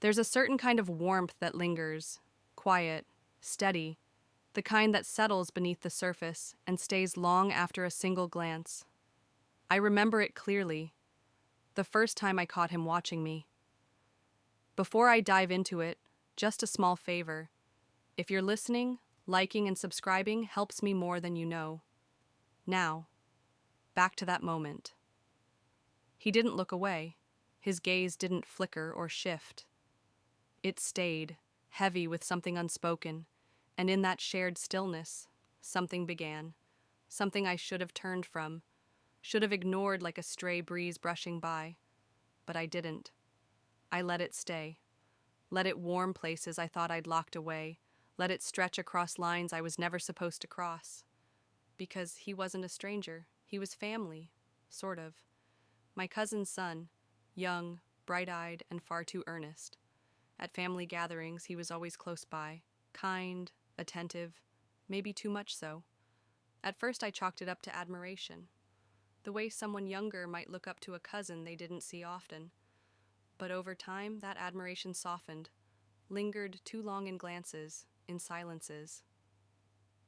There's a certain kind of warmth that lingers, quiet, steady, the kind that settles beneath the surface and stays long after a single glance. I remember it clearly, the first time I caught him watching me. Before I dive into it, just a small favor. If you're listening, liking and subscribing helps me more than you know. Now, back to that moment. He didn't look away. His gaze didn't flicker or shift. It stayed, heavy with something unspoken, and in that shared stillness, something began. Something I should have turned from, should have ignored like a stray breeze brushing by. But I didn't. I let it stay. Let it warm places I thought I'd locked away. Let it stretch across lines I was never supposed to cross. Because he wasn't a stranger. He was family, sort of. My cousin's son, young, bright-eyed, and far too earnest. At family gatherings, he was always close by, kind, attentive, maybe too much so. At first I chalked it up to admiration, the way someone younger might look up to a cousin they didn't see often. But over time, that admiration softened, lingered too long in glances, in silences.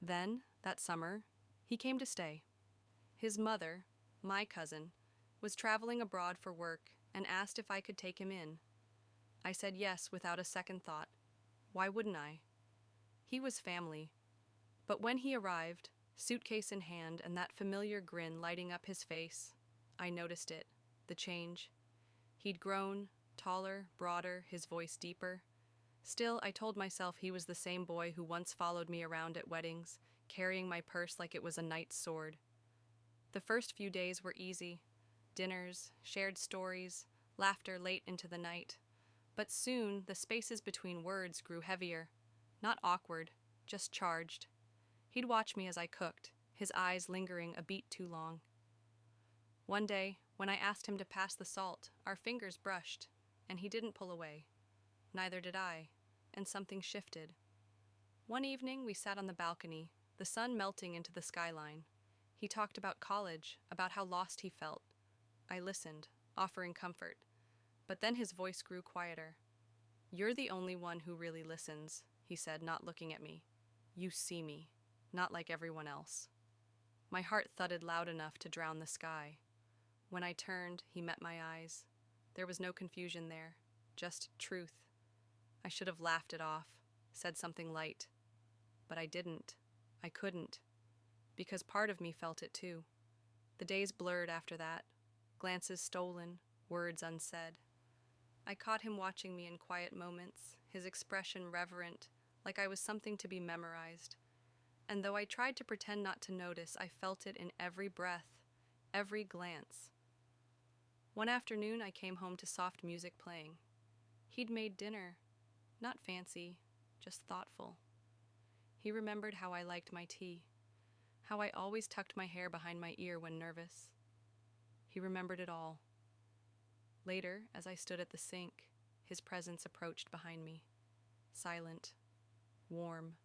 Then, that summer, he came to stay. His mother, my cousin, was traveling abroad for work and asked if I could take him in. I said yes without a second thought. Why wouldn't I? He was family. But when he arrived, suitcase in hand and that familiar grin lighting up his face, I noticed it, the change. He'd grown, taller, broader, his voice deeper. Still, I told myself he was the same boy who once followed me around at weddings, carrying my purse like it was a knight's sword. The first few days were easy. Dinners, shared stories, laughter late into the night. But soon, the spaces between words grew heavier. Not awkward, just charged. He'd watch me as I cooked, his eyes lingering a beat too long. One day, when I asked him to pass the salt, our fingers brushed, and he didn't pull away. Neither did I, and something shifted. One evening, we sat on the balcony, the sun melting into the skyline. He talked about college, about how lost he felt. I listened, offering comfort. But then his voice grew quieter. "You're the only one who really listens," he said, not looking at me. "You see me, not like everyone else." My heart thudded loud enough to drown the sky. When I turned, he met my eyes. There was no confusion there, just truth. I should have laughed it off, said something light. But I didn't. I couldn't. Because part of me felt it too. The days blurred after that, glances stolen, words unsaid. I caught him watching me in quiet moments, his expression reverent, like I was something to be memorized. And though I tried to pretend not to notice, I felt it in every breath, every glance. One afternoon, I came home to soft music playing. He'd made dinner, not fancy, just thoughtful. He remembered how I liked my tea, how I always tucked my hair behind my ear when nervous. He remembered it all. Later, as I stood at the sink, his presence approached behind me. Silent, warm.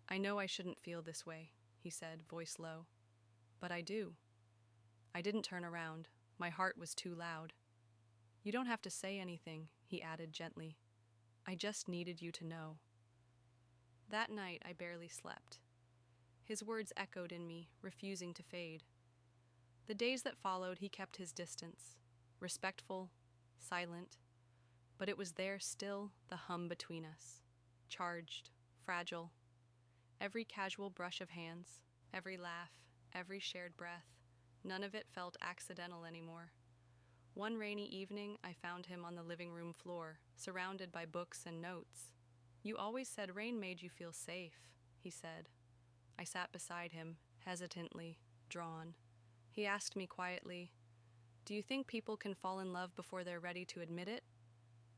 "I know I shouldn't feel this way," he said, voice low. "But I do." I didn't turn around. My heart was too loud. "You don't have to say anything," he added gently. "I just needed you to know." That night, I barely slept. His words echoed in me, refusing to fade. The days that followed, he kept his distance, respectful, silent, but it was there still, the hum between us, charged, fragile. Every casual brush of hands, every laugh, every shared breath, none of it felt accidental anymore. One rainy evening, I found him on the living room floor, surrounded by books and notes. "You always said rain made you feel safe," he said. I sat beside him, hesitantly, drawn. He asked me quietly, "Do you think people can fall in love before they're ready to admit it?"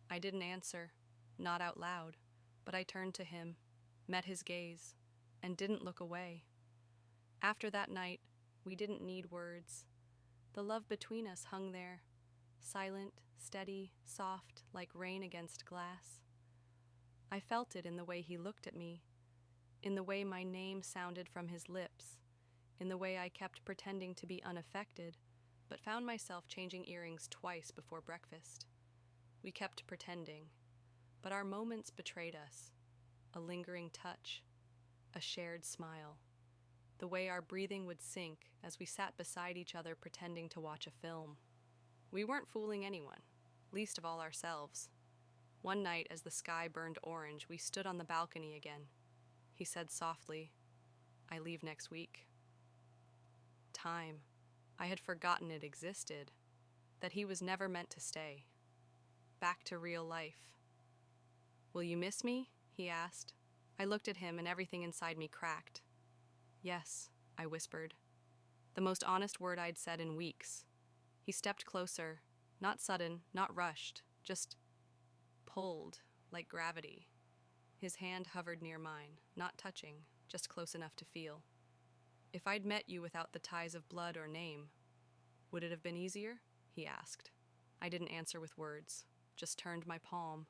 I didn't answer, not out loud, but I turned to him, met his gaze, and didn't look away. After that night, we didn't need words. The love between us hung there, silent, steady, soft, like rain against glass. I felt it in the way he looked at me, in the way my name sounded from his lips, in the way I kept pretending to be unaffected, but found myself changing earrings twice before breakfast. We kept pretending. But our moments betrayed us. A lingering touch, a shared smile, the way our breathing would sink as we sat beside each other pretending to watch a film. We weren't fooling anyone, least of all ourselves. One night, as the sky burned orange, we stood on the balcony again. He said softly, "I leave next week." Time. I had forgotten it existed, that he was never meant to stay. Back to real life. "Will you miss me?" he asked. I looked at him and everything inside me cracked. "Yes," I whispered. The most honest word I'd said in weeks. He stepped closer, not sudden, not rushed, just pulled, like gravity. His hand hovered near mine, not touching, just close enough to feel. "If I'd met you without the ties of blood or name, would it have been easier?" he asked. I didn't answer with words, just turned my palm,